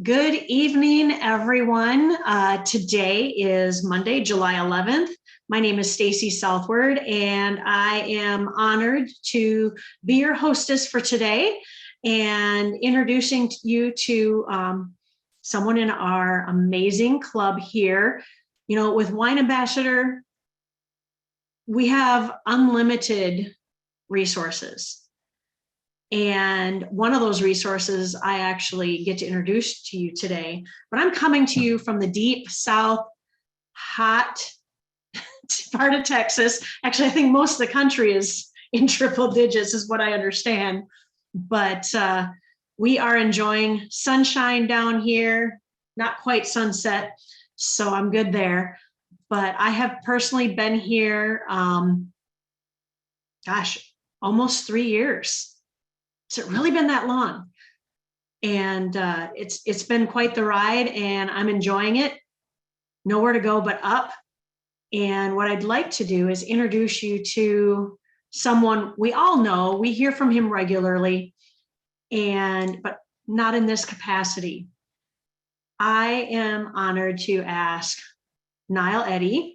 Good evening, everyone. Today is Monday, July 11th. My name is Stacy Southward, and I am honored to be your hostess for today and introducing you to someone in our amazing club here. You know, with Wine Ambassador, we have unlimited resources. And one of those resources I actually get to introduce to you today, but I'm coming to you from the deep South, hot part of Texas. Actually, I think most of the country is in triple digits is what I understand. But we are enjoying sunshine down here, not quite sunset, so I'm good there. But I have personally been here, almost 3 years. Has it really been that long? And it's been quite the ride, and I'm enjoying it. Nowhere to go but up. And what I'd like to do is introduce you to someone we all know. We hear from him regularly, but not in this capacity. I am honored to ask Niall Eddy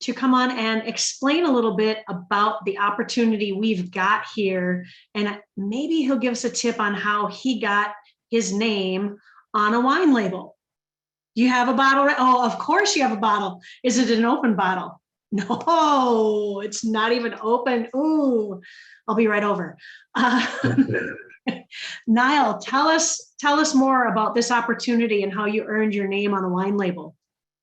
to come on and explain a little bit about the opportunity we've got here. And maybe he'll give us a tip on how he got his name on a wine label. You have a bottle? Oh, of course you have a bottle. Is it an open bottle? No, it's not even open. Ooh, I'll be right over. Niall, tell us more about this opportunity and how you earned your name on a wine label.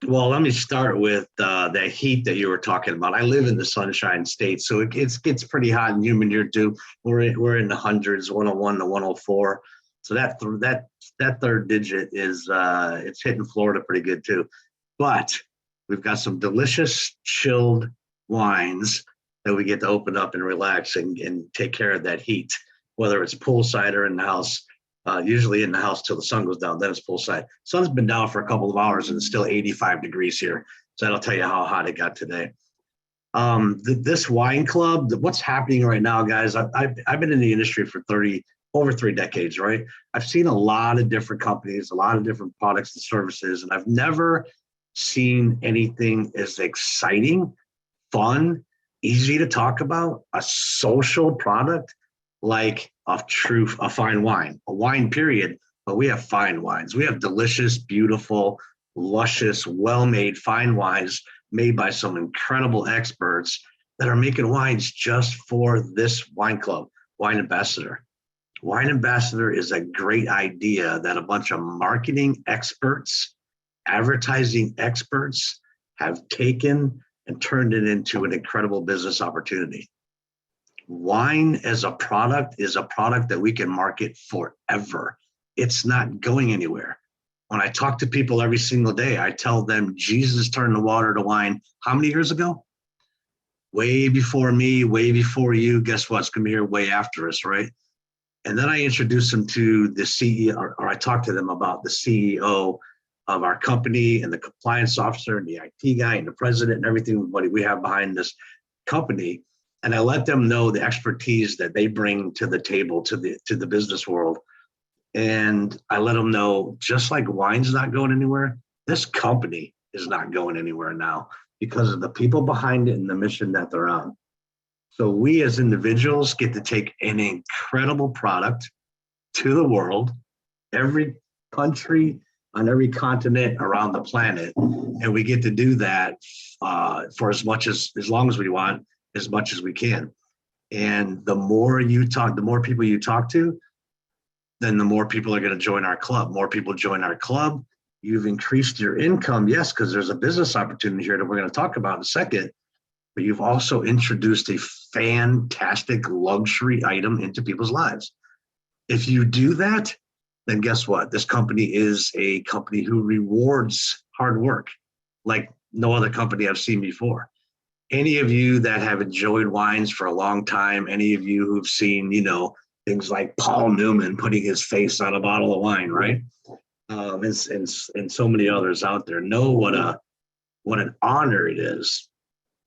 Well, let me start with that heat that you were talking about. I live in the Sunshine State, so it gets pretty hot and humid here too. We're in the hundreds, 101 to 104. So that third digit is it's hitting Florida pretty good too. But we've got some delicious chilled wines that we get to open up and relax and take care of that heat, whether it's poolside or in the house. Usually in the house till the sun goes down, then it's poolside. Sun's been down for a couple of hours and it's still 85 degrees here. So that'll tell you how hot it got today. This wine club, what's happening right now, guys, I've been in the industry for over 3 decades, right? I've seen a lot of different companies, a lot of different products and services, and I've never seen anything as exciting, fun, easy to talk about, a social product like a fine wine, a wine period, but we have fine wines. We have delicious, beautiful, luscious, well-made fine wines made by some incredible experts that are making wines just for this wine club, Wine Ambassador. Wine Ambassador is a great idea that a bunch of marketing experts, advertising experts have taken and turned it into an incredible business opportunity. Wine as a product is a product that we can market forever. It's not going anywhere. When I talk to people every single day, I tell them Jesus turned the water to wine how many years ago? Way before me, way before you. Guess what's going to be here way after us, right? And then I introduce them to the CEO, or I talk to them about the CEO of our company and the compliance officer and the IT guy and the president and everything what we have behind this company. And I let them know the expertise that they bring to the table, to the business world. And I let them know, just like wine's not going anywhere, this company is not going anywhere now because of the people behind it and the mission that they're on. So we as individuals get to take an incredible product to the world, every country on every continent around the planet, and we get to do that for as long as we want, as much as we can. And the more people you talk to, then the more people are going to join our club. More people join our club. You've increased your income, yes, because there's a business opportunity here that we're going to talk about in a second. But you've also introduced a fantastic luxury item into people's lives. If you do that, then guess what? This company is a company who rewards hard work like no other company I've seen before. Any of you that have enjoyed wines for a long time, any of you who've seen, things like Paul Newman putting his face on a bottle of wine, right? And so many others out there know what an honor it is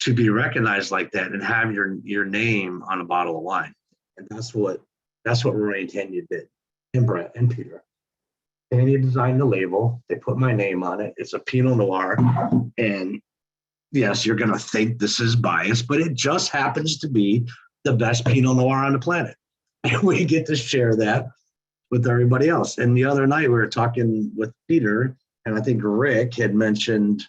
to be recognized like that and have your name on a bottle of wine. And that's what Roy and Tanya did, and Brett and Peter. Tanya designed the label. They put my name on it. It's a Pinot Noir. And yes, you're going to think this is biased, but it just happens to be the best Pinot Noir on the planet. And we get to share that with everybody else. And the other night we were talking with Peter, and I think Rick had mentioned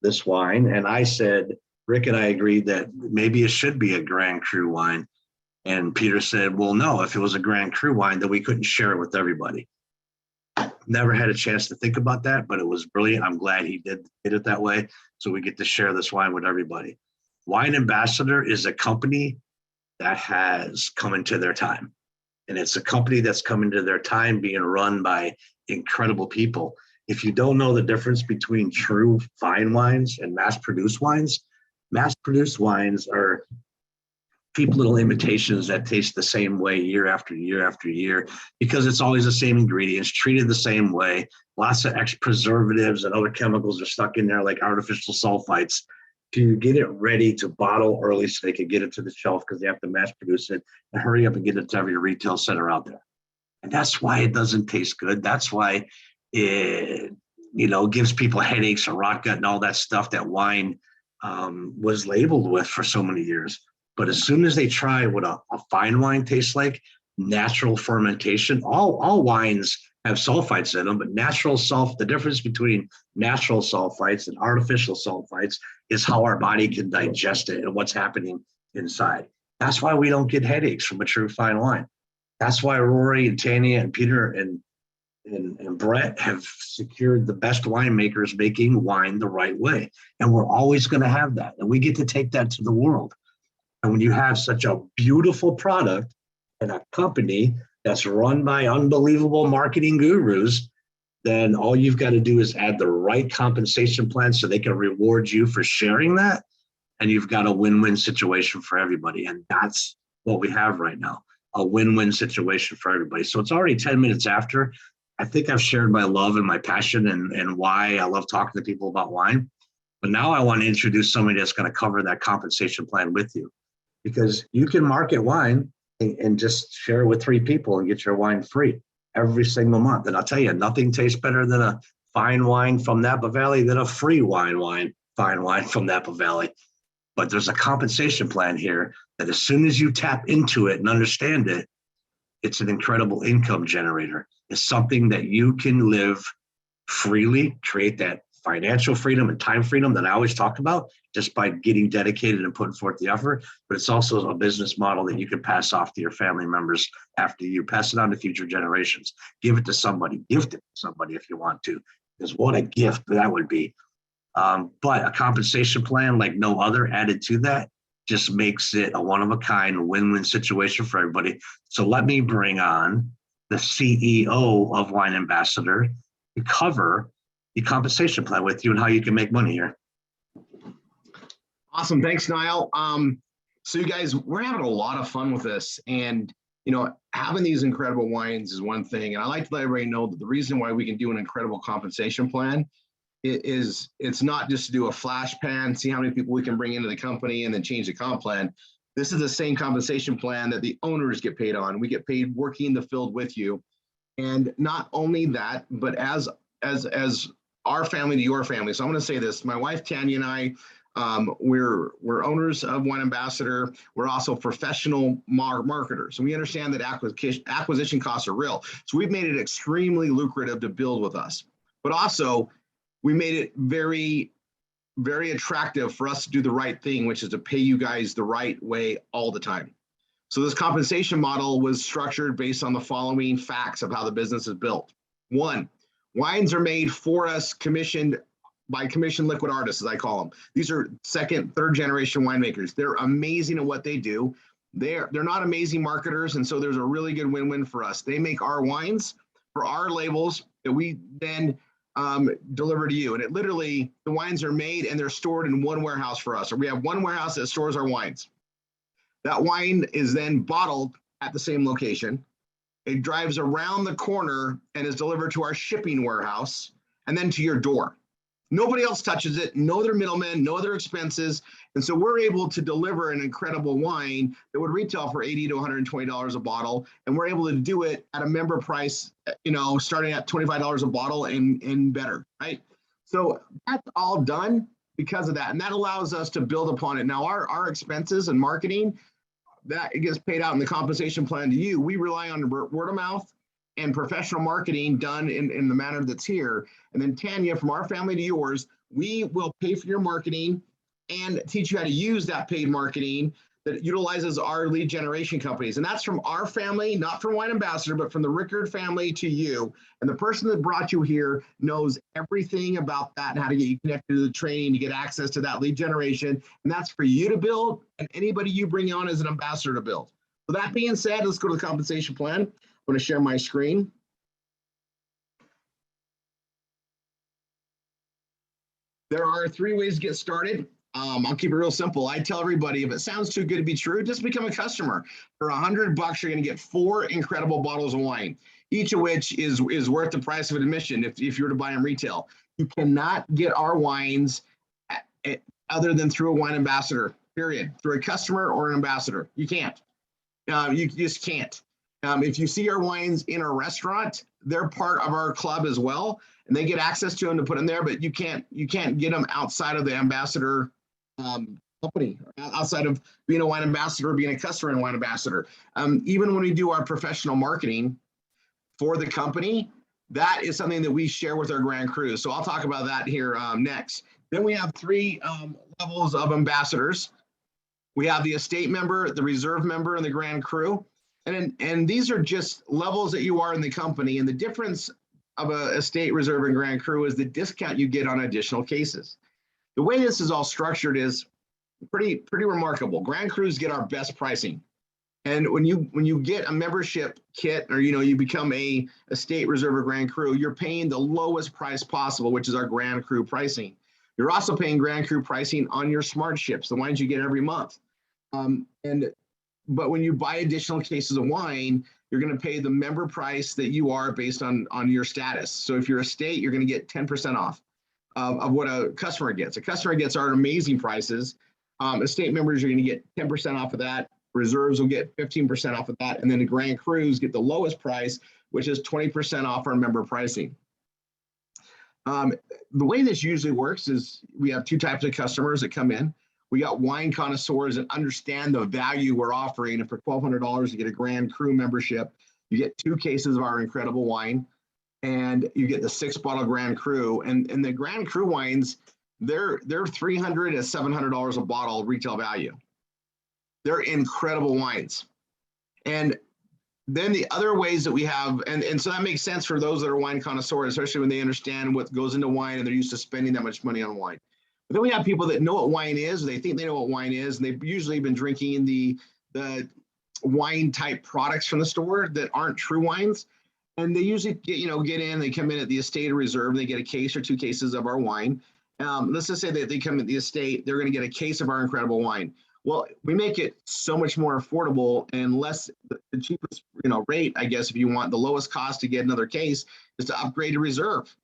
this wine. And I said, Rick and I agreed that maybe it should be a Grand Cru wine. And Peter said, well, no, if it was a Grand Cru wine, then we couldn't share it with everybody. Never had a chance to think about that, but it was brilliant. I'm glad he did it that way. So we get to share this wine with everybody. Wine Ambassador is a company that has come into their time. And it's a company that's come into their time being run by incredible people. If you don't know the difference between true fine wines and mass-produced wines are cheap little imitations that taste the same way year after year after year, because it's always the same ingredients, treated the same way. Lots of preservatives and other chemicals are stuck in there, like artificial sulfites, to get it ready to bottle early so they can get it to the shelf, because they have to mass produce it and hurry up and get it to every retail center out there. And that's why it doesn't taste good. That's why it, gives people headaches and rot gut and all that stuff that wine was labeled with for so many years. But as soon as they try what a fine wine tastes like, natural fermentation, all wines have sulfites in them, but the difference between natural sulfites and artificial sulfites is how our body can digest it and what's happening inside. That's why we don't get headaches from a true fine wine. That's why Rory and Tanya and Peter and Brett have secured the best winemakers making wine the right way. And we're always going to have that. And we get to take that to the world. And when you have such a beautiful product and a company that's run by unbelievable marketing gurus, then all you've got to do is add the right compensation plan so they can reward you for sharing that. And you've got a win-win situation for everybody. And that's what we have right now, a win-win situation for everybody. So it's already 10 minutes after. I think I've shared my love and my passion and why I love talking to people about wine. But now I want to introduce somebody that's going to cover that compensation plan with you. Because you can market wine and just share it with 3 people and get your wine free every single month. And I'll tell you, nothing tastes better than a fine wine from Napa Valley than a free fine wine from Napa Valley. But there's a compensation plan here that as soon as you tap into it and understand it, it's an incredible income generator. It's something that you can live freely, create that financial freedom and time freedom that I always talk about just by getting dedicated and putting forth the effort. But it's also a business model that you can pass off to your family members after you pass it on to future generations. Give it to somebody, gift it to somebody if you want to, because what a gift that would be. But a compensation plan like no other added to that just makes it a one-of-a-kind win-win situation for everybody. So let me bring on the CEO of Wine Ambassador to cover the compensation plan with you and how you can make money here. Awesome. Thanks, Niall. So you guys, we're having a lot of fun with this, and having these incredible wines is one thing. And I like to let everybody know that the reason why we can do an incredible compensation plan is it's not just to do a flash pan, see how many people we can bring into the company and then change the comp plan. This is the same compensation plan that the owners get paid on. We get paid working in the field with you. And not only that, but as our family to your family. So I'm going to say this, my wife, Tanya, and I, we're owners of Wine Ambassador. We're also professional marketers. So we understand that acquisition costs are real. So we've made it extremely lucrative to build with us. But also, we made it very, very attractive for us to do the right thing, which is to pay you guys the right way all the time. So this compensation model was structured based on the following facts of how the business is built. 1, wines are made for us, commissioned by commissioned liquid artists, as I call them. These are 2nd, 3rd generation winemakers. They're amazing at what they do. They're not amazing marketers, and so there's a really good win-win for us. They make our wines for our labels that we then deliver to you. And it literally, the wines are made and they're stored in one warehouse for us. Or we have one warehouse that stores our wines. That wine is then bottled at the same location. It drives around the corner and is delivered to our shipping warehouse and then to your door. Nobody else touches it, no other middlemen, no other expenses. And so we're able to deliver an incredible wine that would retail for $80 to $120 a bottle. And we're able to do it at a member price, starting at $25 a bottle and better, right? So that's all done because of that. And that allows us to build upon it. Now, our expenses and marketing, that it gets paid out in the compensation plan to you. We rely on word of mouth and professional marketing done in the manner that's here. And then Tanya, from our family to yours, we will pay for your marketing and teach you how to use that paid marketing that utilizes our lead generation companies. And that's from our family, not from Wine Ambassador, but from the Rickard family to you. And the person that brought you here knows everything about that and how to get you connected to the training to get access to that lead generation. And that's for you to build and anybody you bring on as an ambassador to build. So that being said, let's go to the compensation plan. I'm going to share my screen. There are 3 ways to get started. I'll keep it real simple. I tell everybody, if it sounds too good to be true, just become a customer. For $100, you're going to get 4 incredible bottles of wine, each of which is worth the price of admission if you were to buy them retail. You cannot get our wines other than through a wine ambassador, period. Through a customer or an ambassador. You can't. You just can't. If you see our wines in a restaurant, they're part of our club as well, and they get access to them to put them there, but you can't get them outside of the ambassador company, outside of being a wine ambassador, being a customer and wine ambassador. Even when we do our professional marketing for the company, that is something that we share with our Grand Cru. So I'll talk about that here next. Then we have 3 levels of ambassadors. We have the estate member, the reserve member, and the Grand Cru. And these are just levels that you are in the company. And the difference of a estate, reserve, and Grand Cru is the discount you get on additional cases. The way this is all structured is pretty remarkable. Grand Crus get our best pricing. And when you get a membership kit or you become a estate, reserve, or Grand Cru, you're paying the lowest price possible, which is our Grand Cru pricing. You're also paying Grand Cru pricing on your smart ships, the wines you get every month. But when you buy additional cases of wine, you're going to pay the member price that you are based on your status. So if you're a state, you're going to get 10% off of what a customer gets. A customer gets our amazing prices. Estate members are going to get 10% off of that. Reserves will get 15% off of that. And then the Grand Crus get the lowest price, which is 20% off our member pricing. The way this usually works is we have 2 types of customers that come in. We got wine connoisseurs that understand the value we're offering. And for $1,200, you get a Grand Cru membership. You get 2 cases of our incredible wine, and you get the 6-bottle Grand Cru. And the Grand Cru wines, they're $300 to $700 a bottle retail value. They're incredible wines. And then the other ways that we have, and so that makes sense for those that are wine connoisseurs, especially when they understand what goes into wine and they're used to spending that much money on wine. But then we have people that know what wine is, they think they know what wine is, and they've usually been drinking the wine type products from the store that aren't true wines. And they usually get in, they come in at the estate or reserve, and they get a case or 2 cases of our wine. Let's just say that they come at the estate, they're going to get a case of our incredible wine. Well, we make it so much more affordable and less the cheapest rate, I guess, if you want the lowest cost to get another case, is to upgrade to reserve.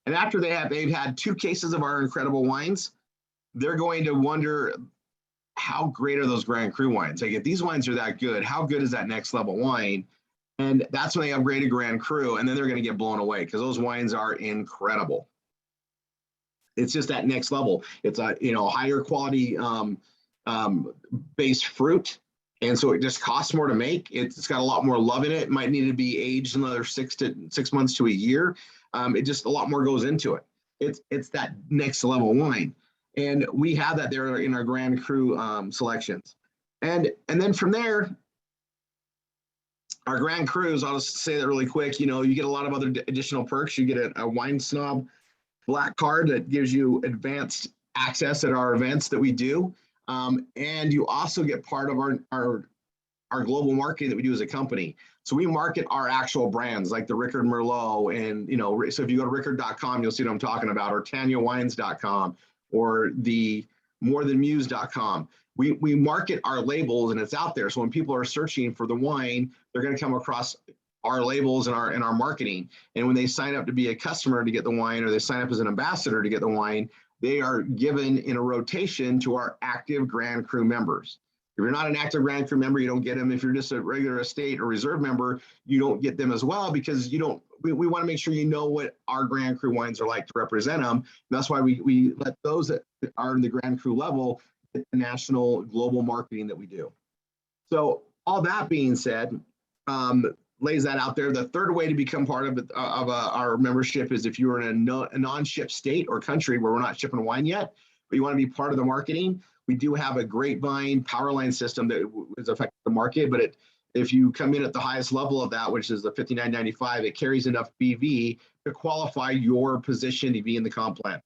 And after they've had 2 cases of our incredible wines, they're going to wonder, how great are those Grand Cru wines? Like, if these wines are that good, how good is that next level wine? And that's when they upgrade to Grand Cru, and then they're going to get blown away because those wines are incredible. It's just that next level. It's a higher quality based fruit, and so it just costs more to make. It's got a lot more love in it. It might need to be aged another 6 months to a year. It just, a lot more goes into it. It's that next level wine, and we have that there in our Grand Cru selections. And then from there, our Grand Crus, I'll just say that really quick. You get a lot of other additional perks. You get a Wine Snob Black card that gives you advanced access at our events that we do. And you also get part of our global marketing that we do as a company. So we market our actual brands like the Rickard Merlot. And, so if you go to rickard.com, you'll see what I'm talking about, or tanyawines.com, or the morethanmuse.com. We market our labels, and it's out there. So when people are searching for the wine, they're going to come across our labels and our marketing. And when they sign up to be a customer to get the wine, or they sign up as an ambassador to get the wine, they are given in a rotation to our active Grand Cru members. If you're not an active Grand Cru member, you don't get them. If you're just a regular estate or reserve member, you don't get them as well, because you don't. We want to make sure you know what our Grand Cru wines are like to represent them. And that's why we let those that are in the Grand Cru level get the national global marketing that we do. So all that being said, lays that out there. The third way to become part of our membership is if you're in a non-ship state or country where we're not shipping wine yet, but you want to be part of the marketing. We do have a Grapevine Powerline system that is affecting the market, but if you come in at the highest level of that, which is the $59.95, it carries enough BV to qualify your position to be in the comp plan.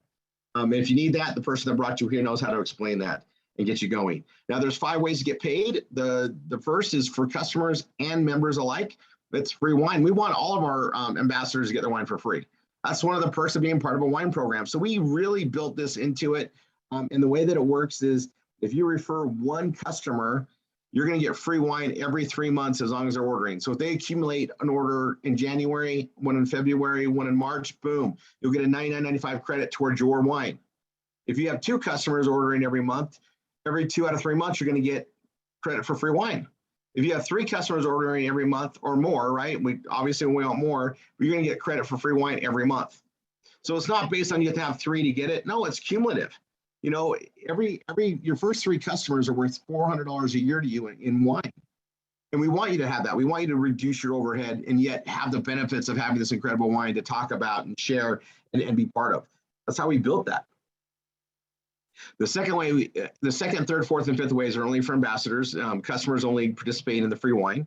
And if you need that, the person that brought you here knows how to explain that and get you going. Now, there's 5 ways to get paid. The first is for customers and members alike. It's free wine. We want all of our ambassadors to get their wine for free. That's one of the perks of being part of a wine program. So we really built this into it. And the way that it works is if you refer one customer, you're going to get free wine every 3 months as long as they're ordering. So if they accumulate an order in January, one in February, one in March, boom, you'll get a $99.95 credit towards your wine. If you have 2 customers ordering every month, every 2 out of 3 months, you're going to get credit for free wine. If you have 3 customers ordering every month or more, right? We obviously we want more, but you're going to get credit for free wine every month. So it's not based on you have to have 3 to get it. No, it's cumulative. You know, your first 3 customers are worth $400 a year to you in wine. And we want you to have that. We want you to reduce your overhead and yet have the benefits of having this incredible wine to talk about and share and be part of. That's how we built that. The second way, the second, third, fourth, and fifth ways are only for ambassadors. Customers only participate in the free wine.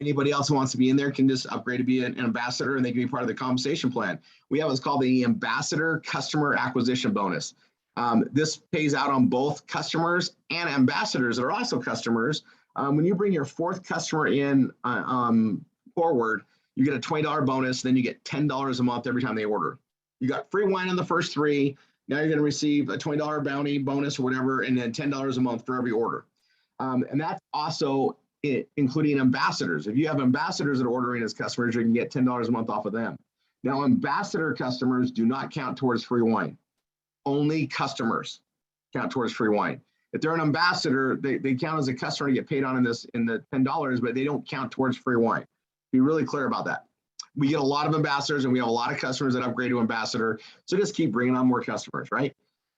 Anybody else who wants to be in there can just upgrade to be an ambassador, and they can be part of the compensation plan. We have what's called the Ambassador Customer Acquisition Bonus. This pays out on both customers and ambassadors that are also customers. When you bring your 4th customer in forward, you get a $20 bonus, then you get $10 a month every time they order. You got free wine on the first 3. Now you're going to receive a $20 bounty bonus or whatever, and then $10 a month for every order. And that's also including ambassadors. If you have ambassadors that are ordering as customers, you can get $10 a month off of them. Now, ambassador customers do not count towards free wine. Only customers count towards free wine. If they're an ambassador, they count as a customer to get paid on in the $10, but they don't count towards free wine. Be really clear about that. We get a lot of ambassadors and we have a lot of customers that upgrade to ambassador. So just keep bringing on more customers, right?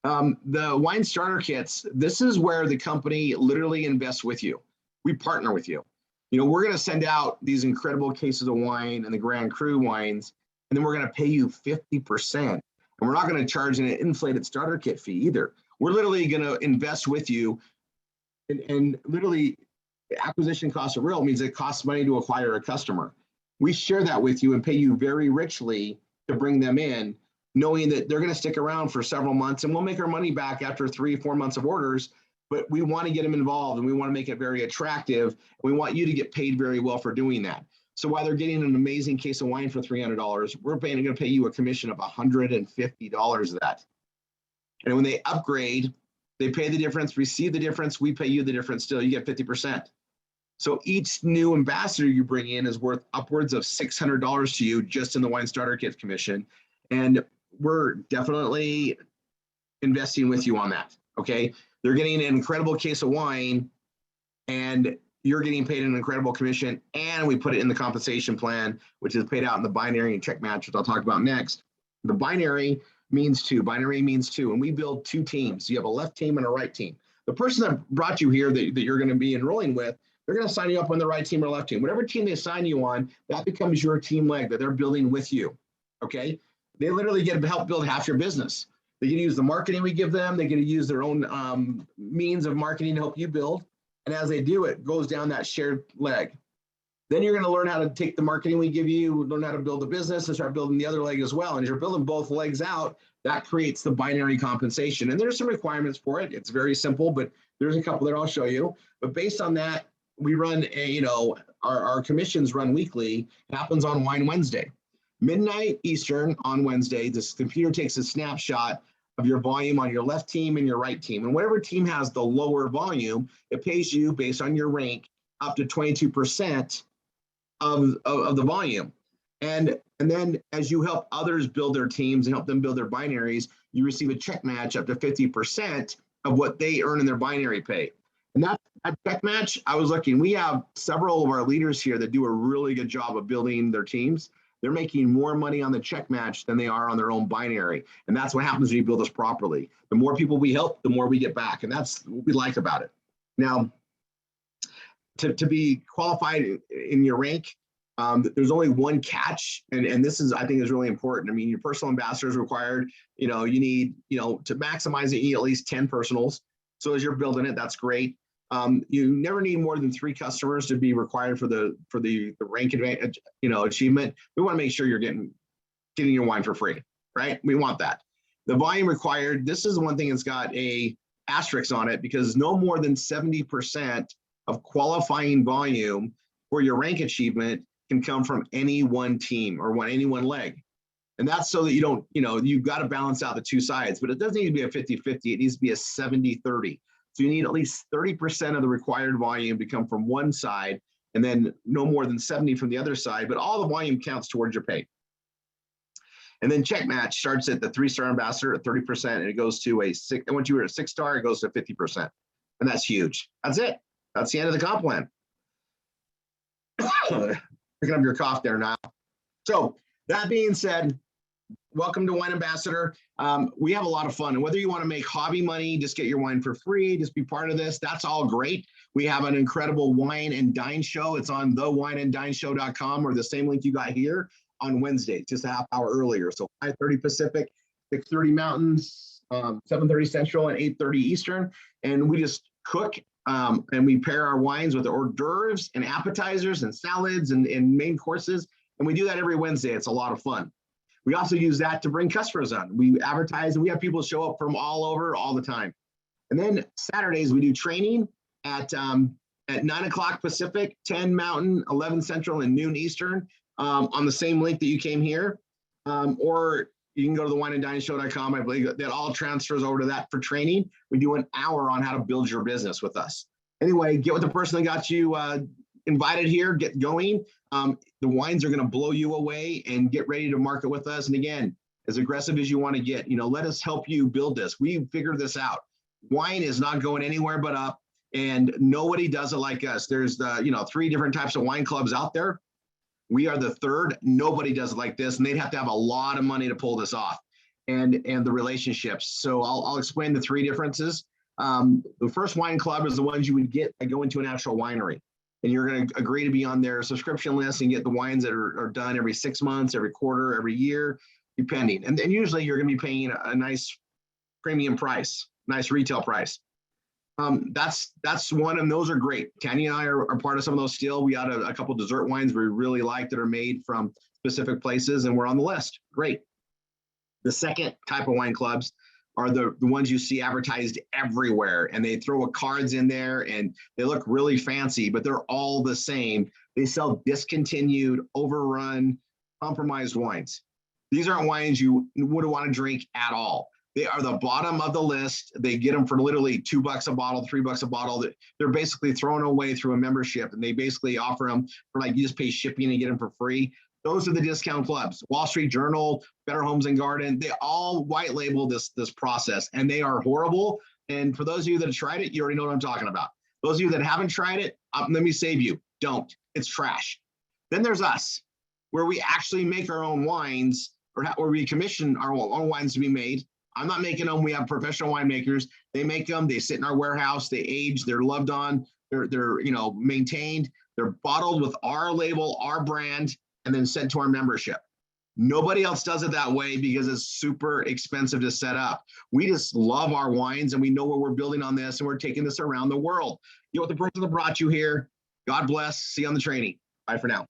The wine starter kits, this is where the company literally invests with you. We partner with you. You know, we're going to send out these incredible cases of wine and the Grand Cru wines, and then we're going to pay you 50%. And we're not going to charge an inflated starter kit fee either. We're literally going to invest with you, and literally acquisition costs are real. It means it costs money to acquire a customer. We share that with you and pay you very richly to bring them in, knowing that they're going to stick around for several months, and we'll make our money back after 3-4 months of orders. But we want to get them involved, and we want to make it very attractive. We want you to get paid very well for doing that. So while they're getting an amazing case of wine for $300, we're going to pay you a commission of $150 of that. And when they upgrade, they pay the difference, receive the difference, we pay you the difference still, you get 50%. So each new ambassador you bring in is worth upwards of $600 to you just in the wine starter kit commission. And we're definitely investing with you on that, okay? They're getting an incredible case of wine, and you're getting paid an incredible commission, and we put it in the compensation plan, which is paid out in the binary and check match, which I'll talk about next. The binary means 2. Binary means 2, and we build 2 teams. You have a left team and a right team. The person that brought you here that you're going to be enrolling with, they're going to sign you up on the right team or left team. Whatever team they sign you on, that becomes your team leg that they're building with you, okay? They literally get to help build half your business. They get to use the marketing we give them. They get to use their own means of marketing to help you build. And as they do, it goes down that shared leg. Then you're going to learn how to take the marketing we give you, learn how to build a business, and start building the other leg as well. And as you're building both legs out, that creates the binary compensation. And there's some requirements for it. It's very simple, but there's a couple that I'll show you. But based on that, we run our commissions run weekly. It happens on Wine Wednesday. Midnight Eastern on Wednesday, this computer takes a snapshot of your volume on your left team and your right team. And whatever team has the lower volume, it pays you based on your rank up to 22% of the volume. And then as you help others build their teams and help them build their binaries, you receive a check match up to 50% of what they earn in their binary pay. And that check match, I was looking, we have several of our leaders here that do a really good job of building their teams. They're making more money on the check match than they are on their own binary. And that's what happens when you build this properly. The more people we help, the more we get back. And that's what we like about it. Now, to be qualified in your rank, there's only one catch, and this is, I think, is really important. I mean, your personal ambassador is required. You need, to maximize it, you need at least 10 personals. So as you're building it, that's great. You never need more than 3 customers to be required for the rank advantage, achievement. We want to make sure you're getting your wine for free, right? We want that. The volume required, this is one thing that's got a asterisk on it, because no more than 70% of qualifying volume for your rank achievement can come from any one team or any one leg. And that's so that you don't, you've got to balance out the two sides, but it doesn't need to be a 50-50. It needs to be a 70-30. So you need at least 30% of the required volume to come from one side, and then no more than 70 from the other side, but all the volume counts towards your pay. And then check match starts at the 3-star ambassador at 30%, and it goes to a 6, and once you were a 6-star, it goes to 50%. And that's huge. That's it. That's the end of the comp plan. Picking up your cough there now. So that being said, welcome to Wine Ambassador. We have a lot of fun, and whether you want to make hobby money, just get your wine for free, just be part of this, that's all great. We have an incredible wine and dine show. It's on thewineanddine.show.com, or the same link you got here, on Wednesday, just a half hour earlier. So 5:30 Pacific, 6:30 Mountain, 7:30 Central, and 8:30 Eastern. And we just cook and we pair our wines with hors d'oeuvres and appetizers and salads and main courses. And we do that every Wednesday. It's a lot of fun. We also use that to bring customers on. We advertise, and we have people show up from all over all the time. And then Saturdays, we do training at 9 o'clock Pacific, 10 Mountain, 11 Central, and noon Eastern on the same link that you came here. Or you can go to thewineanddine.show.com. I believe that all transfers over to that for training. We do an hour on how to build your business with us. Anyway, get with the person that got you invited here, get going. The wines are going to blow you away, and get ready to market with us. And again, as aggressive as you want to get, let us help you build this. We figured this out. Wine is not going anywhere but up, and nobody does it like us. There's 3 different types of wine clubs out there. We are the 3rd. Nobody does it like this, and they'd have to have a lot of money to pull this off, and the relationships. So I'll explain the 3 differences. The first wine club is the ones you would get by going to an actual winery, and you're going to agree to be on their subscription list and get the wines that are done every 6 months, every quarter, every year, depending. And then usually you're going to be paying a nice premium price, nice retail price. That's one, and those are great. Tanya and I are part of some of those still. We got a couple dessert wines we really like that are made from specific places, and we're on the list. Great. The second type of wine clubs are the ones you see advertised everywhere, and they throw cards in there, and they look really fancy, but they're all the same. They sell discontinued, overrun, compromised wines. These aren't wines you wouldn't want to drink at all. They are the bottom of the list. They get them for literally $2 a bottle, $3 a bottle. They're basically thrown away through a membership, and they basically offer them for you just pay shipping and get them for free. Those are the discount clubs. Wall Street Journal, Better Homes and Garden, they all white label this process, and they are horrible. And for those of you that have tried it, you already know what I'm talking about. Those of you that haven't tried it, let me save you. Don't. It's trash. Then there's us, where we actually make our own wines, or we commission our own wines to be made. I'm not making them. We have professional winemakers. They make them. They sit in our warehouse. They age. They're loved on. They're maintained. They're bottled with our label, our brand, and then sent to our membership. Nobody else does it that way because it's super expensive to set up. We just love our wines, and we know where we're building on this, and we're taking this around the world. With the person that brought you here, God bless. See you on the training. Bye for now.